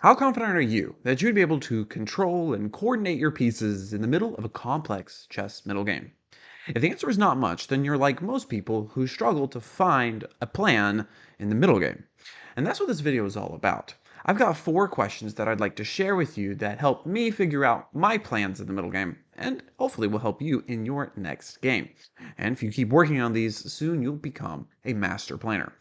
How confident are you that you'd be able to control and coordinate your pieces in the middle of a complex chess middle game? If the answer is not much, then you're like most people who struggle to find a plan in the middle game. And that's what this video is all about. I've got 4 questions that I'd like to share with you that help me figure out my plans in the middle game, and hopefully will help you in your next game. And if you keep working on these, soon you'll become a master planner.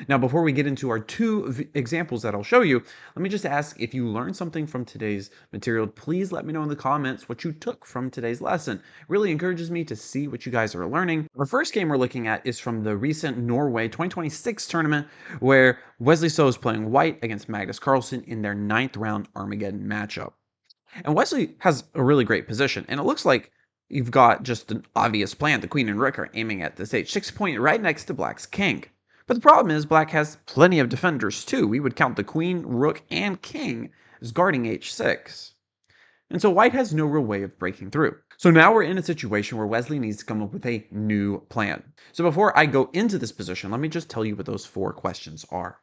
Now, before we get into our 2 examples that I'll show you, let me just ask, if you learned something from today's material, please let me know in the comments what you took from today's lesson. It really encourages me to see what you guys are learning. Our first game we're looking at is from the recent Norway 2026 tournament, where Wesley So is playing white against Magnus Carlsen in their 9th round Armageddon matchup. And Wesley has a really great position, and it looks like you've got just an obvious plan. The queen and rook are aiming at this h6 point right next to black's king. But the problem is black has plenty of defenders too. We would count the queen, rook, and king as guarding h6. And so white has no real way of breaking through. So now we're in a situation where Wesley needs to come up with a new plan. So before I go into this position, let me just tell you what those 4 questions are.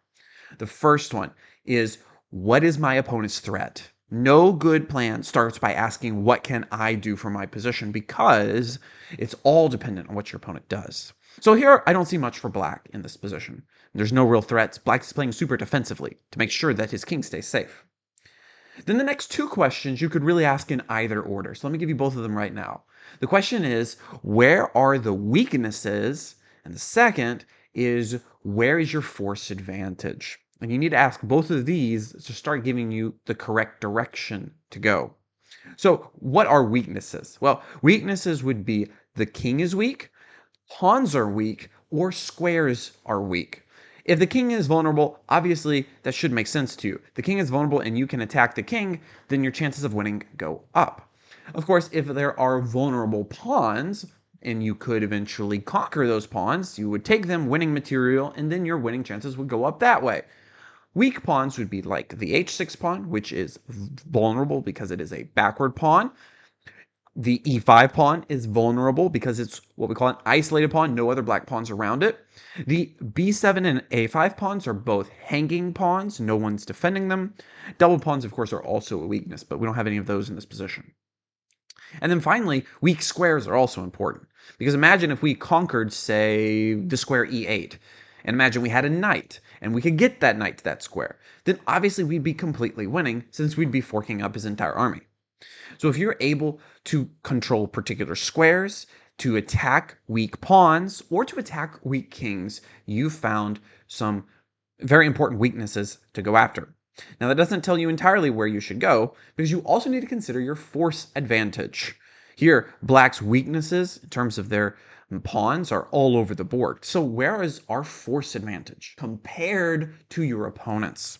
The first one is, what is my opponent's threat? No good plan starts by asking, what can I do for my position? Because it's all dependent on what your opponent does. So here, I don't see much for black in this position. There's no real threats. Black is playing super defensively to make sure that his king stays safe. Then the next 2 questions you could really ask in either order. So let me give you both of them right now. The question is, where are the weaknesses? And the second is, where is your force advantage? And you need to ask both of these to start giving you the correct direction to go. So what are weaknesses? Well, weaknesses would be the king is weak, pawns are weak, or squares are weak. If the king is vulnerable, obviously that should make sense to you. The king is vulnerable and you can attack the king, then your chances of winning go up. Of course, if there are vulnerable pawns, and you could eventually conquer those pawns, you would take them, winning material, and then your winning chances would go up that way. Weak pawns would be like the h6 pawn, which is vulnerable because it is a backward pawn. The e5 pawn is vulnerable because it's what we call an isolated pawn, no other black pawns around it. The b7 and a5 pawns are both hanging pawns, no one's defending them. Double pawns, of course, are also a weakness, but we don't have any of those in this position. And then finally, weak squares are also important, because imagine if we conquered, say, the square e8, and imagine we had a knight, and we could get that knight to that square. Then obviously we'd be completely winning, since we'd be forking up his entire army. So if you're able to control particular squares, to attack weak pawns, or to attack weak kings, you've found some very important weaknesses to go after. Now, that doesn't tell you entirely where you should go, because you also need to consider your force advantage. Here, black's weaknesses in terms of their pawns are all over the board. So where is our force advantage compared to your opponents?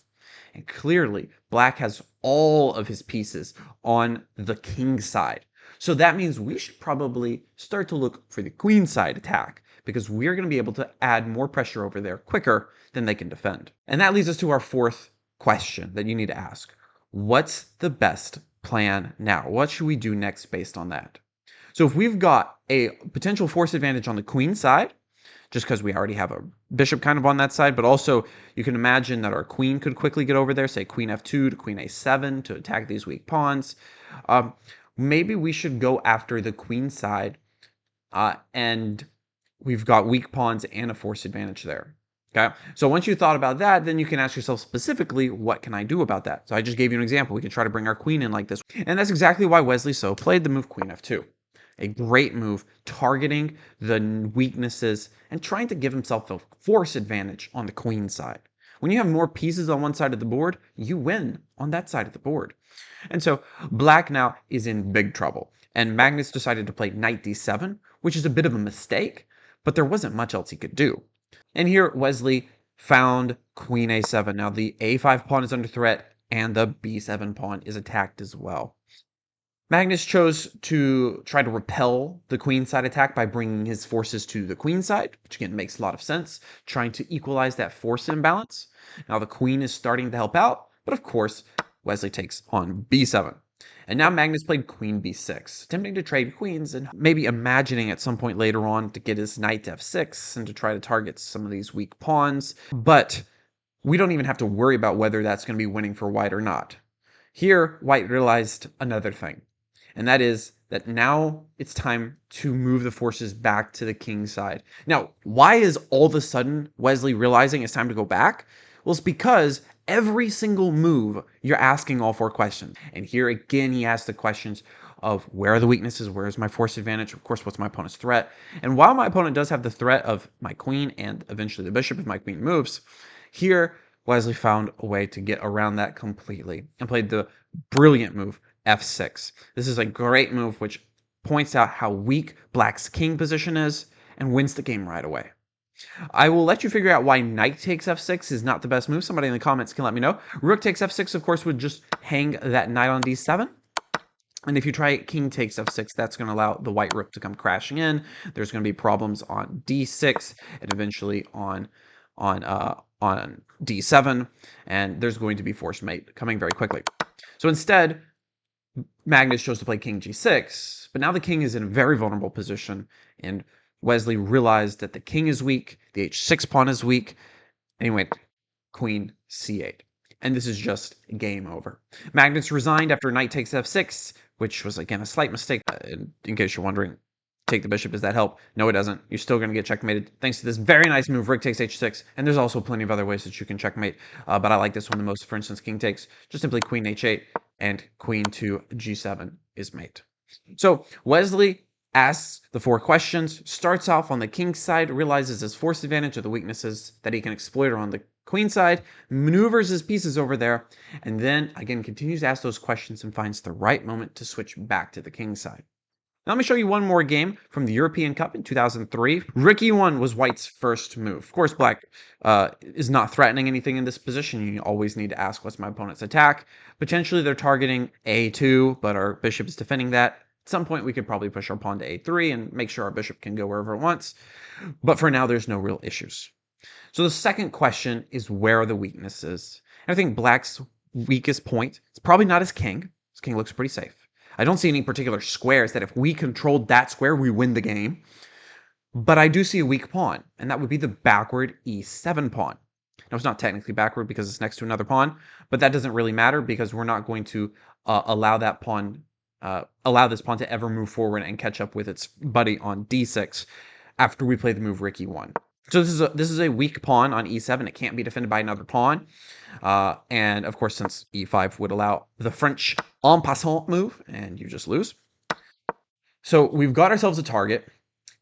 And clearly, black has all of his pieces on the king side. So that means we should probably start to look for the queen side attack, because we're going to be able to add more pressure over there quicker than they can defend. And that leads us to our 4th question that you need to ask. What's the best plan now? What should we do next based on that? So if we've got a potential force advantage on the queen side, just because we already have a bishop kind of on that side, but also you can imagine that our queen could quickly get over there, say queen f2 to queen a7 to attack these weak pawns. Maybe we should go after the queen side, and we've got weak pawns and a force advantage there. Okay, so once you thought about that, then you can ask yourself specifically, what can I do about that? So I just gave you an example. We can try to bring our queen in like this. And that's exactly why Wesley So played the move queen f2. A great move, targeting the weaknesses and trying to give himself a force advantage on the queen side. When you have more pieces on one side of the board, you win on that side of the board. And so black now is in big trouble. And Magnus decided to play knight d7, which is a bit of a mistake, but there wasn't much else he could do. And here Wesley found queen a7. Now the a5 pawn is under threat, and the b7 pawn is attacked as well. Magnus chose to try to repel the queen side attack by bringing his forces to the queen side, which again makes a lot of sense, trying to equalize that force imbalance. Now the queen is starting to help out, but of course Wesley takes on b7. And now Magnus played queen b6, attempting to trade queens and maybe imagining at some point later on to get his knight to f6 and to try to target some of these weak pawns. But we don't even have to worry about whether that's going to be winning for white or not. Here, white realized another thing, and that is that now it's time to move the forces back to the king's side. Now, why is all of a sudden Wesley realizing it's time to go back? Well, it's because every single move, you're asking all four questions. And here again, he asks the questions of where are the weaknesses, where is my force advantage, of course, what's my opponent's threat. And while my opponent does have the threat of my queen and eventually the bishop if my queen moves, here Wesley found a way to get around that completely and played the brilliant move f6. This is a great move which points out how weak black's king position is and wins the game right away. I will let you figure out why knight takes f6 is not the best move. Somebody in the comments can let me know. Rook takes f6, of course, would just hang that knight on d7. And if you try king takes f6, that's going to allow the white rook to come crashing in. There's going to be problems on d6 and eventually on d7, and there's going to be forced mate coming very quickly. So instead, Magnus chose to play king g6, but now the king is in a very vulnerable position, and Wesley realized that the king is weak, the h6 pawn is weak, and he went queen c8. And this is just game over. Magnus resigned after knight takes f6, which was, again, a slight mistake. In case you're wondering, take the bishop. Does that help? No, it doesn't. You're still going to get checkmated thanks to this very nice move, rook takes h6. And there's also plenty of other ways that you can checkmate, but I like this one the most. For instance, king takes, just simply queen h8, and queen to g7 is mate. So Wesley asks the four questions, starts off on the king's side, realizes his force advantage or the weaknesses that he can exploit on the queen side, maneuvers his pieces over there, and then again continues to ask those questions and finds the right moment to switch back to the king side. Now let me show you one more game from the European Cup in 2003. Rook e1 was white's first move. Of course, black is not threatening anything in this position. You always need to ask what's my opponent's attack. Potentially they're targeting a2, but our bishop is defending that. At some point, we could probably push our pawn to a3 and make sure our bishop can go wherever it wants. But for now, there's no real issues. So the second question is, where are the weaknesses? And I think black's weakest point is probably not his king. His king looks pretty safe. I don't see any particular squares that if we controlled that square, we win the game. But I do see a weak pawn, and that would be the backward e7 pawn. Now, it's not technically backward because it's next to another pawn, but that doesn't really matter because we're not going to allow this pawn to ever move forward and catch up with its buddy on d6 after we play the move rook e1. So this is a weak pawn on e7. It can't be defended by another pawn. And of course, since e5 would allow the French en passant move, and you just lose. So we've got ourselves a target.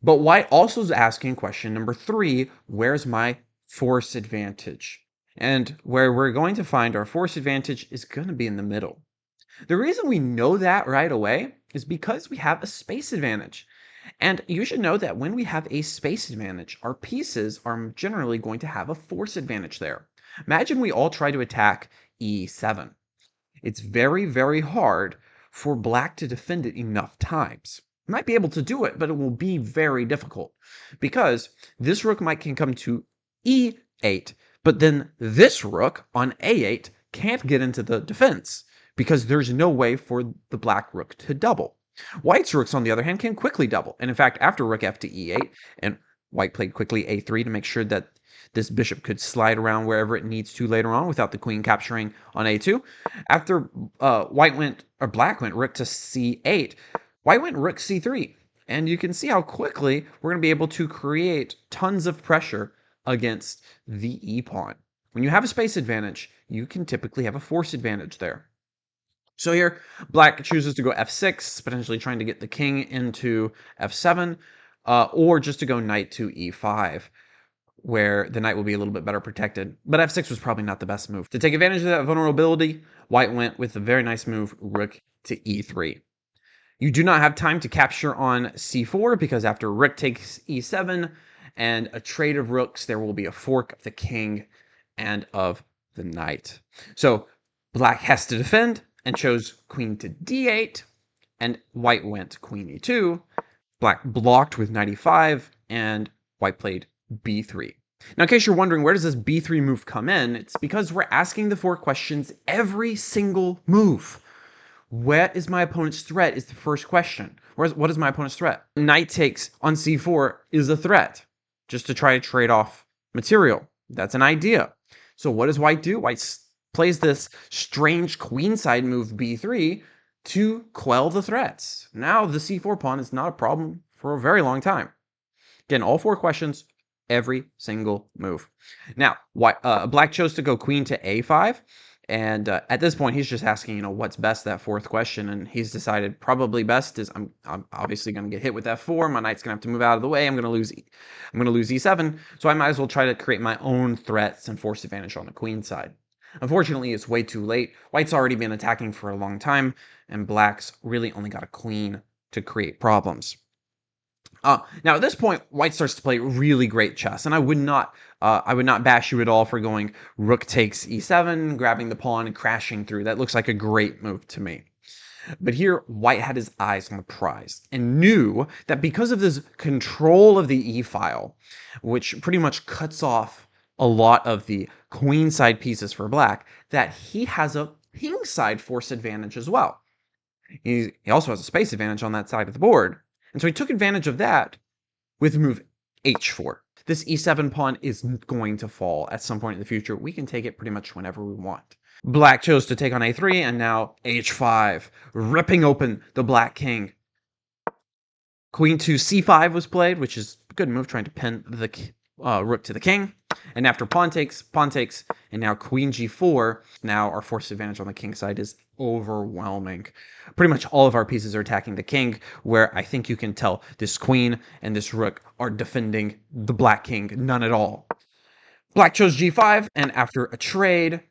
But white also is asking question number 3, where's my force advantage? And where we're going to find our force advantage is going to be in the middle. The reason we know that right away is because we have a space advantage. And you should know that when we have a space advantage, our pieces are generally going to have a force advantage there. Imagine we all try to attack e7. It's very, very hard for black to defend it enough times. It might be able to do it, but it will be very difficult because this rook can come to e8, but then this rook on a8 can't get into the defense because there's no way for the black rook to double. White's rooks, on the other hand, can quickly double. And in fact, after rook f to e8, and white played quickly a3 to make sure that this bishop could slide around wherever it needs to later on without the queen capturing on a2. After black went rook to c8, white went rook c3. And you can see how quickly we're going to be able to create tons of pressure against the e-pawn. When you have a space advantage, you can typically have a force advantage there. So here, black chooses to go f6, potentially trying to get the king into f7, or just to go knight to e5, where the knight will be a little bit better protected. But f6 was probably not the best move. To take advantage of that vulnerability, white went with a very nice move, rook to e3. You do not have time to capture on c4, because after rook takes e7 and a trade of rooks, there will be a fork of the king and of the knight. So black has to defend and chose queen to d8, and white went queen e2. Black blocked with knight e5, and white played b3. Now, in case you're wondering, where does this b3 move come in? It's because we're asking the 4 questions every single move. What is my opponent's threat is the first question. What is my opponent's threat? Knight takes on c4 is a threat, just to try to trade off material. That's an idea. So what does white do? White plays this strange queenside move b3 to quell the threats. Now the c4 pawn is not a problem for a very long time. Again, all 4 questions, every single move. Now, black chose to go queen to a5, and at this point, he's just asking, what's best, that 4th question, and he's decided probably best is I'm obviously going to get hit with f4. My knight's going to have to move out of the way. I'm going to lose e7, so I might as well try to create my own threats and force advantage on the queen side. Unfortunately, it's way too late. White's already been attacking for a long time, and black's really only got a queen to create problems. Now at this point, white starts to play really great chess, and I would not bash you at all for going rook takes e7, grabbing the pawn and crashing through. That looks like a great move to me. But here, white had his eyes on the prize and knew that because of this control of the e-file, which pretty much cuts off a lot of the queenside pieces for black, that he has a kingside force advantage as well. He also has a space advantage on that side of the board. And so he took advantage of that with move h4. This e7 pawn is going to fall at some point in the future. We can take it pretty much whenever we want. Black chose to take on a3, and now h5, ripping open the black king. Queen to c5 was played, which is a good move, trying to pin the rook to the king. And after pawn takes, and now queen g4, now our force advantage on the king side is overwhelming. Pretty much all of our pieces are attacking the king, where I think you can tell this queen and this rook are defending the black king none at all. Black chose g5, and after a trade,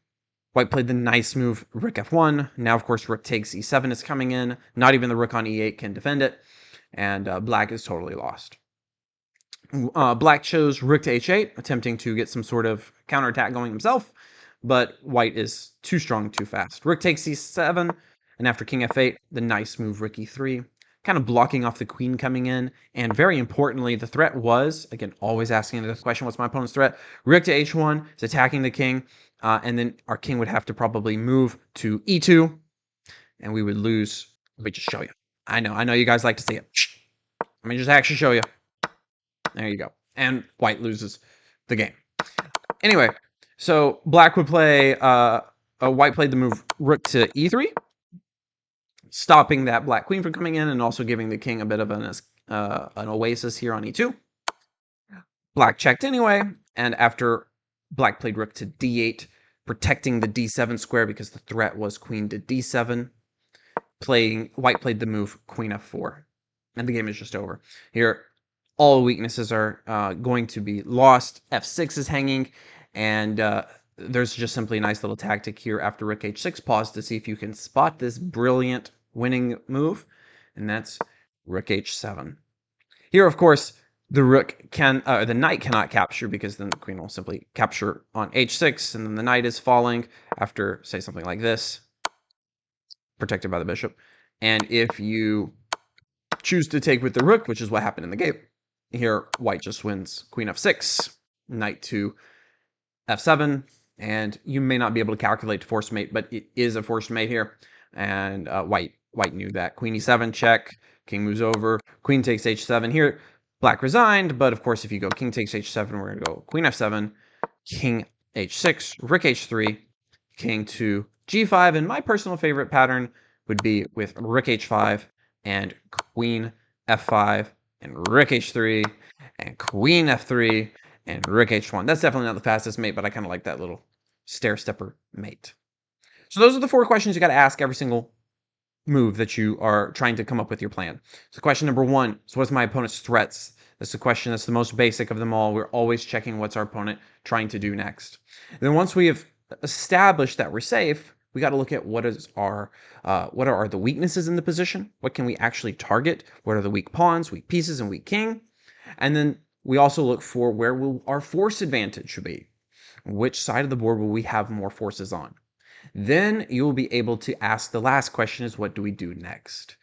white played the nice move rook f1. Now, of course, rook takes e7 is coming in. Not even the rook on e8 can defend it, and black is totally lost. Black chose rook to h8, attempting to get some sort of counterattack going himself, but white is too strong, too fast. Rook takes c7, and after king f8, the nice move rook e3, kind of blocking off the queen coming in. And very importantly, the threat was, again, always asking the question, what's my opponent's threat? Rook to h1 is attacking the king, and then our king would have to probably move to e2, and we would lose. Let me just show you. I know you guys like to see it. Let me just actually show you. There you go. And white loses the game. Anyway, so black would play, white played the move rook to e3, stopping that black queen from coming in and also giving the king a bit of an oasis here on e2. Black checked anyway, and after black played rook to d8, protecting the d7 square because the threat was queen to d7, white played the move queen f4, and the game is just over. Here, all weaknesses are going to be lost. f6 is hanging, and there's just simply a nice little tactic here after rook h6. Pause to see if you can spot this brilliant winning move, and that's rook h7. Here, of course, the knight cannot capture because then the queen will simply capture on h6, and then the knight is falling after, say, something like this, protected by the bishop. And if you choose to take with the rook, which is what happened in the game, here white just wins queen f6, knight to f7, and you may not be able to calculate force mate, but it is a forced mate here, and white knew that. Queen e7 check, king moves over, queen takes h7. Here black resigned, but of course if you go king takes h7, we're going to go queen f7, king h6, rook h3, king to g5, and my personal favorite pattern would be with rook h5 and queen f5 and rook h3 and queen f3 and rook h1. That's definitely not the fastest mate, but I kind of like that little stair-stepper mate. So those are the 4 questions you got to ask every single move that you are trying to come up with your plan. So question number 1 is, what's my opponent's threats? That's the question that's the most basic of them all. We're always checking what's our opponent trying to do next. And then once we have established that we're safe, we got to look at what are the weaknesses in the position? What can we actually target? What are the weak pawns, weak pieces, and weak king? And then we also look for where will our force advantage be? Which side of the board will we have more forces on? Then you will be able to ask the last question is, what do we do next?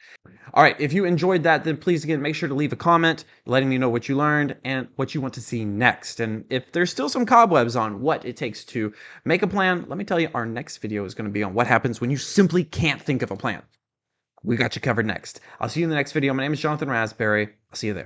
All right, if you enjoyed that, then please, again, make sure to leave a comment letting me know what you learned and what you want to see next. And if there's still some cobwebs on what it takes to make a plan, let me tell you, our next video is going to be on what happens when you simply can't think of a plan. We got you covered next. I'll see you in the next video. My name is Jonathan Rasberry. I'll see you there.